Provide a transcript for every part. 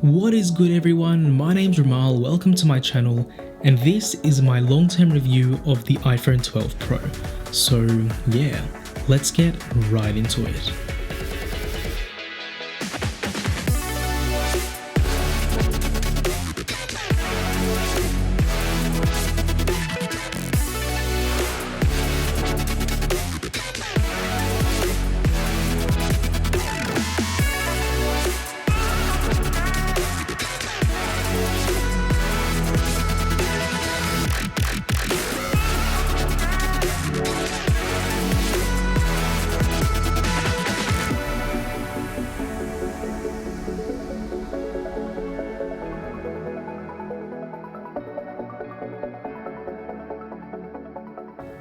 What is good everyone, my name's Ramal, welcome to my channel, and this is my long-term review of the iPhone 12 Pro. So yeah, let's get right into it.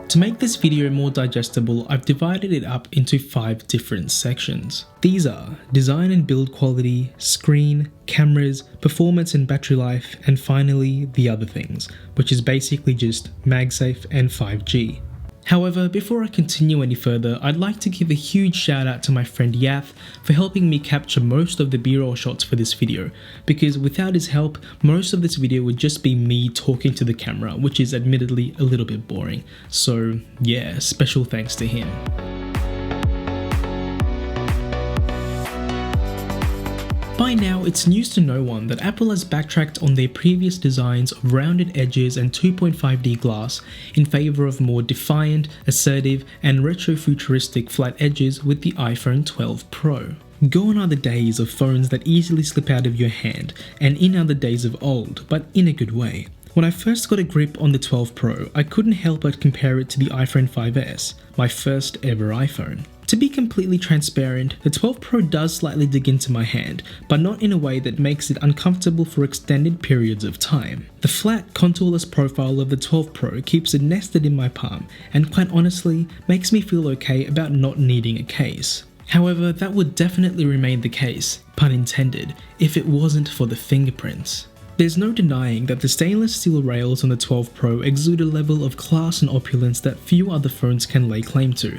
To make this video more digestible, I've divided it up into 5 different sections. These are design and build quality, screen, cameras, performance and battery life, and finally the other things, which is basically just MagSafe and 5G. However, before I continue any further, I'd like to give a huge shout out to my friend Yath for helping me capture most of the B-roll shots for this video, because without his help, most of this video would just be me talking to the camera, which is admittedly a little bit boring. So yeah, special thanks to him. By now, it's news to no one that Apple has backtracked on their previous designs of rounded edges and 2.5D glass in favour of more defiant, assertive and retro-futuristic flat edges with the iPhone 12 Pro. Gone are the days of phones that easily slip out of your hand, and in are the days of old, but in a good way. When I first got a grip on the 12 Pro, I couldn't help but compare it to the iPhone 5S, my first ever iPhone. To be completely transparent, the 12 Pro does slightly dig into my hand, but not in a way that makes it uncomfortable for extended periods of time. The flat, contourless profile of the 12 Pro keeps it nested in my palm, and quite honestly, makes me feel okay about not needing a case. However, that would definitely remain the case, pun intended, if it wasn't for the fingerprints. There's no denying that the stainless steel rails on the 12 Pro exude a level of class and opulence that few other phones can lay claim to.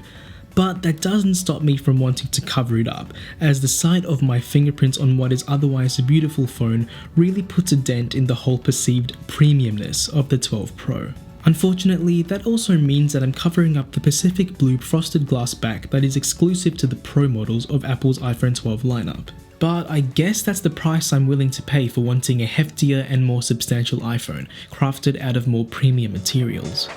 But that doesn't stop me from wanting to cover it up, as the sight of my fingerprints on what is otherwise a beautiful phone really puts a dent in the whole perceived premiumness of the 12 Pro. Unfortunately, that also means that I'm covering up the Pacific Blue frosted glass back that is exclusive to the Pro models of Apple's iPhone 12 lineup. But I guess that's the price I'm willing to pay for wanting a heftier and more substantial iPhone, crafted out of more premium materials.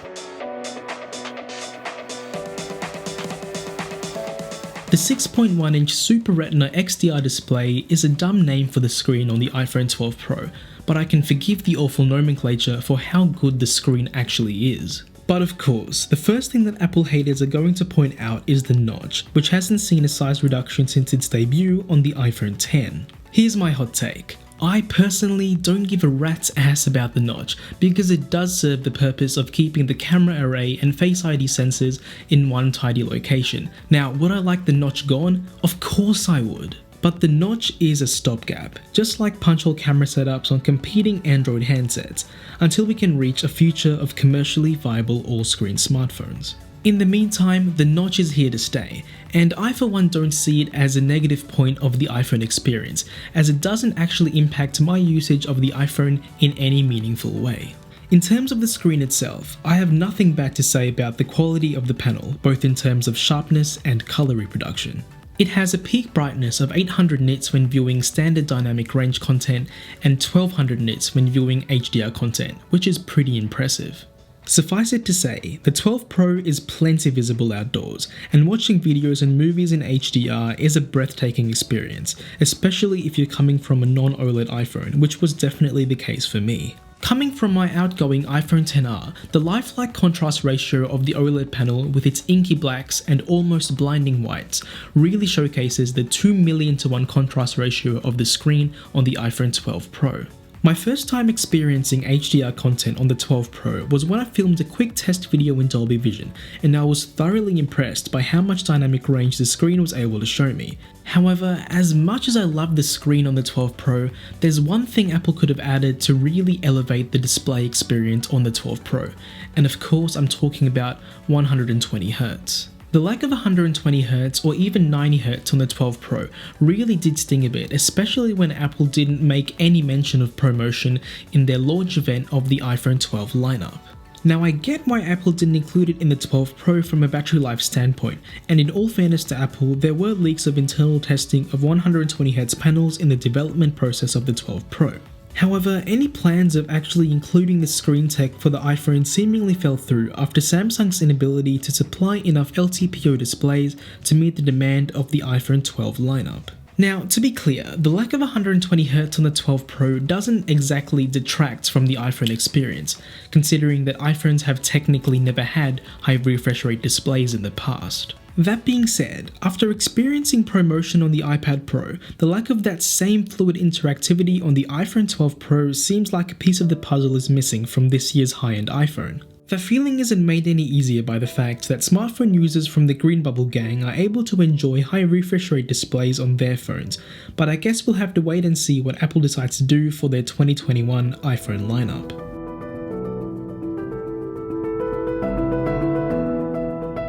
The 6.1-inch Super Retina XDR display is a dumb name for the screen on the iPhone 12 Pro, but I can forgive the awful nomenclature for how good the screen actually is. But of course, the first thing that Apple haters are going to point out is the notch, which hasn't seen a size reduction since its debut on the iPhone 10. Here's my hot take. I personally don't give a rat's ass about the notch because it does serve the purpose of keeping the camera array and Face ID sensors in one tidy location. Now, would I like the notch gone? Of course I would. But the notch is a stopgap, just like punch-hole camera setups on competing Android handsets, until we can reach a future of commercially viable all-screen smartphones. In the meantime, the notch is here to stay, and I for one don't see it as a negative point of the iPhone experience, as it doesn't actually impact my usage of the iPhone in any meaningful way. In terms of the screen itself, I have nothing bad to say about the quality of the panel, both in terms of sharpness and color reproduction. It has a peak brightness of 800 nits when viewing standard dynamic range content and 1200 nits when viewing HDR content, which is pretty impressive. Suffice it to say, the 12 Pro is plenty visible outdoors, and watching videos and movies in HDR is a breathtaking experience, especially if you're coming from a non-OLED iPhone, which was definitely the case for me. Coming from my outgoing iPhone XR, the lifelike contrast ratio of the OLED panel with its inky blacks and almost blinding whites really showcases the 2,000,000:1 contrast ratio of the screen on the iPhone 12 Pro. My first time experiencing HDR content on the 12 Pro was when I filmed a quick test video in Dolby Vision, and I was thoroughly impressed by how much dynamic range the screen was able to show me. However, as much as I love the screen on the 12 Pro, there's one thing Apple could have added to really elevate the display experience on the 12 Pro, and of course I'm talking about 120Hz. The lack of 120Hz or even 90Hz on the 12 Pro really did sting a bit, especially when Apple didn't make any mention of ProMotion in their launch event of the iPhone 12 lineup. Now I get why Apple didn't include it in the 12 Pro from a battery life standpoint, and in all fairness to Apple, there were leaks of internal testing of 120Hz panels in the development process of the 12 Pro. However, any plans of actually including the screen tech for the iPhone seemingly fell through after Samsung's inability to supply enough LTPO displays to meet the demand of the iPhone 12 lineup. Now, to be clear, the lack of 120Hz on the 12 Pro doesn't exactly detract from the iPhone experience, considering that iPhones have technically never had high refresh rate displays in the past. That being said, after experiencing ProMotion on the iPad Pro, the lack of that same fluid interactivity on the iPhone 12 Pro seems like a piece of the puzzle is missing from this year's high-end iPhone. That feeling isn't made any easier by the fact that smartphone users from the Green Bubble gang are able to enjoy high refresh rate displays on their phones, but I guess we'll have to wait and see what Apple decides to do for their 2021 iPhone lineup.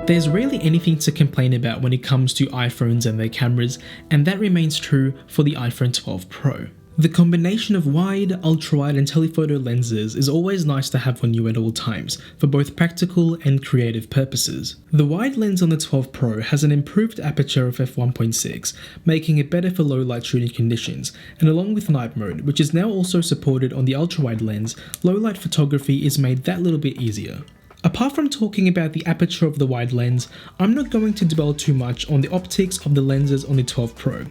There's rarely anything to complain about when it comes to iPhones and their cameras, and that remains true for the iPhone 12 Pro. The combination of wide, ultra-wide and telephoto lenses is always nice to have on you at all times, for both practical and creative purposes. The wide lens on the 12 Pro has an improved aperture of f1.6, making it better for low light shooting conditions, and along with night mode, which is now also supported on the ultra-wide lens, low light photography is made that little bit easier. Apart from talking about the aperture of the wide lens, I'm not going to dwell too much on the optics of the lenses on the 12 Pro.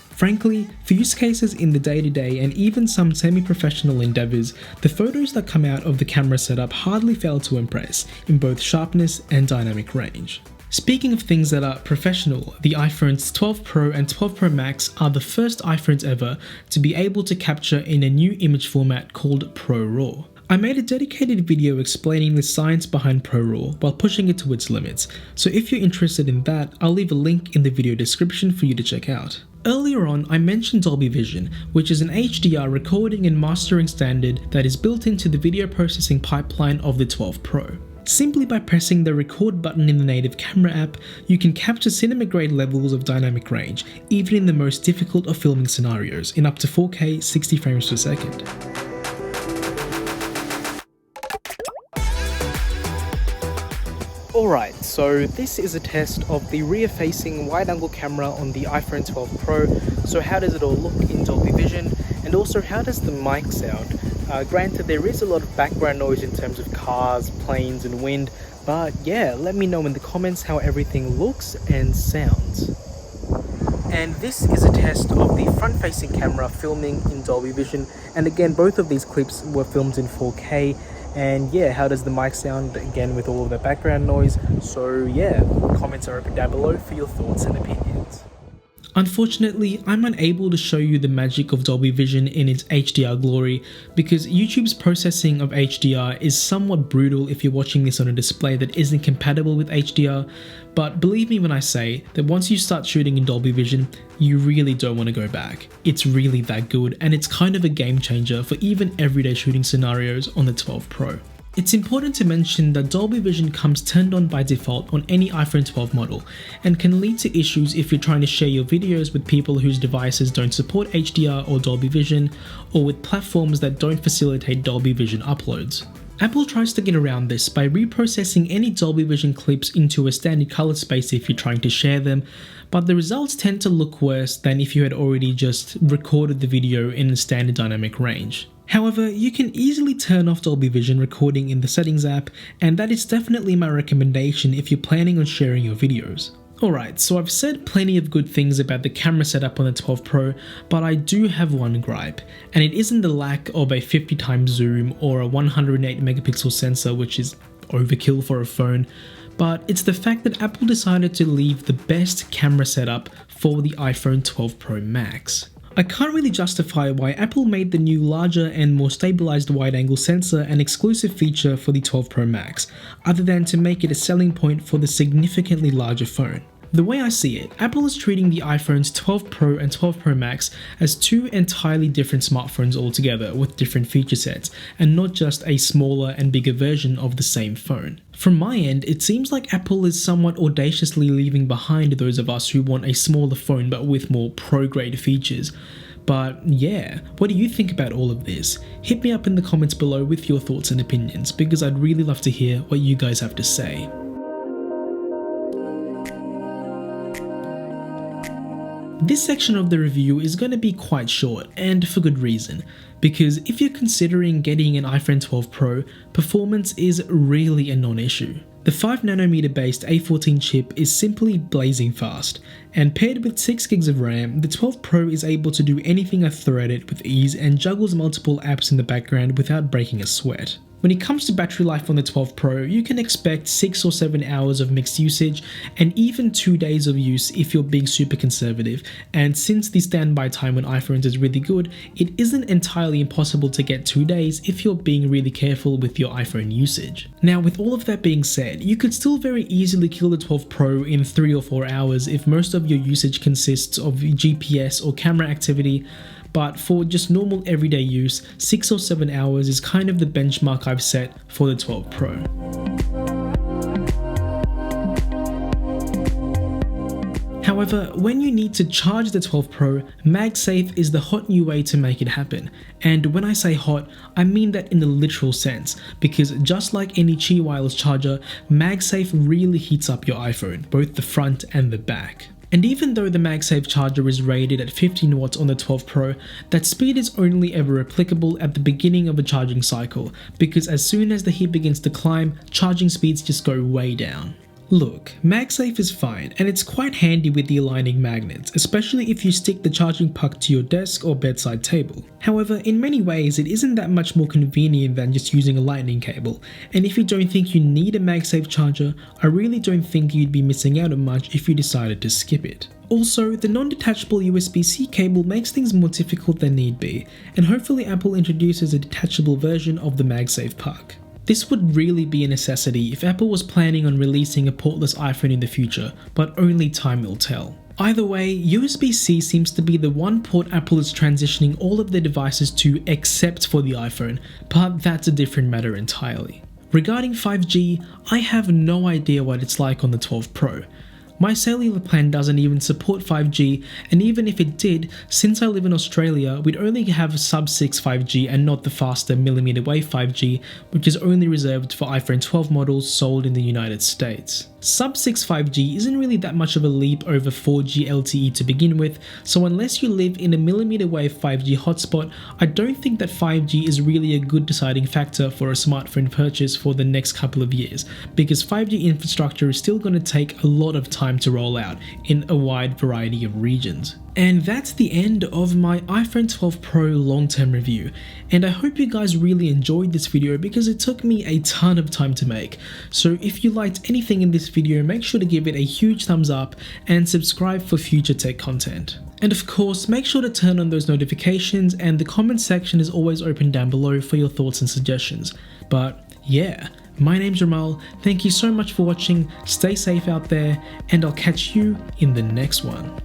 Frankly, for use cases in the day-to-day and even some semi-professional endeavours, the photos that come out of the camera setup hardly fail to impress in both sharpness and dynamic range. Speaking of things that are professional, the iPhones 12 Pro and 12 Pro Max are the first iPhones ever to be able to capture in a new image format called ProRAW. I made a dedicated video explaining the science behind ProRAW while pushing it to its limits, so if you're interested in that, I'll leave a link in the video description for you to check out. Earlier on, I mentioned Dolby Vision, which is an HDR recording and mastering standard that is built into the video processing pipeline of the 12 Pro. Simply by pressing the record button in the native camera app, you can capture cinema-grade levels of dynamic range, even in the most difficult of filming scenarios, in up to 4K 60 frames per second. Alright, so this is a test of the rear-facing wide-angle camera on the iPhone 12 Pro. So how does it all look in Dolby Vision, and also how does the mic sound? Granted, there is a lot of background noise in terms of cars, planes and wind, but yeah, let me know in the comments how everything looks and sounds. And this is a test of the front-facing camera filming in Dolby Vision, and again, both of these clips were filmed in 4K. And yeah, how does the mic sound, again with all of the background noise? So yeah, comments are open down below for your thoughts and opinions. Unfortunately, I'm unable to show you the magic of Dolby Vision in its HDR glory because YouTube's processing of HDR is somewhat brutal if you're watching this on a display that isn't compatible with HDR, but believe me when I say that once you start shooting in Dolby Vision, you really don't want to go back. It's really that good, and it's kind of a game changer for even everyday shooting scenarios on the 12 Pro. It's important to mention that Dolby Vision comes turned on by default on any iPhone 12 model, and can lead to issues if you're trying to share your videos with people whose devices don't support HDR or Dolby Vision, or with platforms that don't facilitate Dolby Vision uploads. Apple tries to get around this by reprocessing any Dolby Vision clips into a standard color space if you're trying to share them, but the results tend to look worse than if you had already just recorded the video in a standard dynamic range. However, you can easily turn off Dolby Vision recording in the settings app, and that is definitely my recommendation if you're planning on sharing your videos. Alright, so I've said plenty of good things about the camera setup on the 12 Pro, but I do have one gripe, and it isn't the lack of a 50x zoom or a 108 megapixel sensor, which is overkill for a phone, but it's the fact that Apple decided to leave the best camera setup for the iPhone 12 Pro Max. I can't really justify why Apple made the new larger and more stabilized wide-angle sensor an exclusive feature for the 12 Pro Max, other than to make it a selling point for the significantly larger phone. The way I see it, Apple is treating the iPhones 12 Pro and 12 Pro Max as two entirely different smartphones altogether with different feature sets, and not just a smaller and bigger version of the same phone. From my end, it seems like Apple is somewhat audaciously leaving behind those of us who want a smaller phone but with more pro-grade features. But yeah, what do you think about all of this? Hit me up in the comments below with your thoughts and opinions, because I'd really love to hear what you guys have to say. This section of the review is going to be quite short, and for good reason, because if you're considering getting an iPhone 12 Pro, performance is really a non-issue. The 5nm based A14 chip is simply blazing fast, and paired with 6GB of RAM, the 12 Pro is able to do anything I throw at it with ease and juggles multiple apps in the background without breaking a sweat. When it comes to battery life on the 12 Pro, you can expect 6 or 7 hours of mixed usage and even 2 days of use if you're being super conservative, and since the standby time on iPhones is really good, it isn't entirely impossible to get 2 days if you're being really careful with your iPhone usage. Now, with all of that being said, you could still very easily kill the 12 Pro in 3 or 4 hours if most of your usage consists of GPS or camera activity. But for just normal everyday use, 6 or 7 hours is kind of the benchmark I've set for the 12 Pro. However, when you need to charge the 12 Pro, MagSafe is the hot new way to make it happen. And when I say hot, I mean that in the literal sense, because just like any Qi wireless charger, MagSafe really heats up your iPhone, both the front and the back. And even though the MagSafe charger is rated at 15 watts on the 12 Pro, that speed is only ever applicable at the beginning of a charging cycle, because as soon as the heat begins to climb, charging speeds just go way down. Look, MagSafe is fine, and it's quite handy with the aligning magnets, especially if you stick the charging puck to your desk or bedside table. However, in many ways it isn't that much more convenient than just using a lightning cable, and if you don't think you need a MagSafe charger, I really don't think you'd be missing out on much if you decided to skip it. Also, the non-detachable USB-C cable makes things more difficult than need be, and hopefully Apple introduces a detachable version of the MagSafe puck. This would really be a necessity if Apple was planning on releasing a portless iPhone in the future, but only time will tell. Either way, USB-C seems to be the one port Apple is transitioning all of their devices to except for the iPhone, but that's a different matter entirely. Regarding 5G, I have no idea what it's like on the 12 Pro. My cellular plan doesn't even support 5G, and even if it did, since I live in Australia, we'd only have sub-6 5G and not the faster millimeter wave 5G, which is only reserved for iPhone 12 models sold in the United States. Sub-6 5G isn't really that much of a leap over 4G LTE to begin with, so unless you live in a millimeter wave 5G hotspot, I don't think that 5G is really a good deciding factor for a smartphone purchase for the next couple of years, because 5G infrastructure is still going to take a lot of time to roll out in a wide variety of regions. And that's the end of my iPhone 12 Pro long-term review, and I hope you guys really enjoyed this video because it took me a ton of time to make. So if you liked anything in this video, make sure to give it a huge thumbs up and subscribe for future tech content. And of course, make sure to turn on those notifications, and the comment section is always open down below for your thoughts and suggestions. But yeah, my name's Ramal, thank you so much for watching, stay safe out there, and I'll catch you in the next one.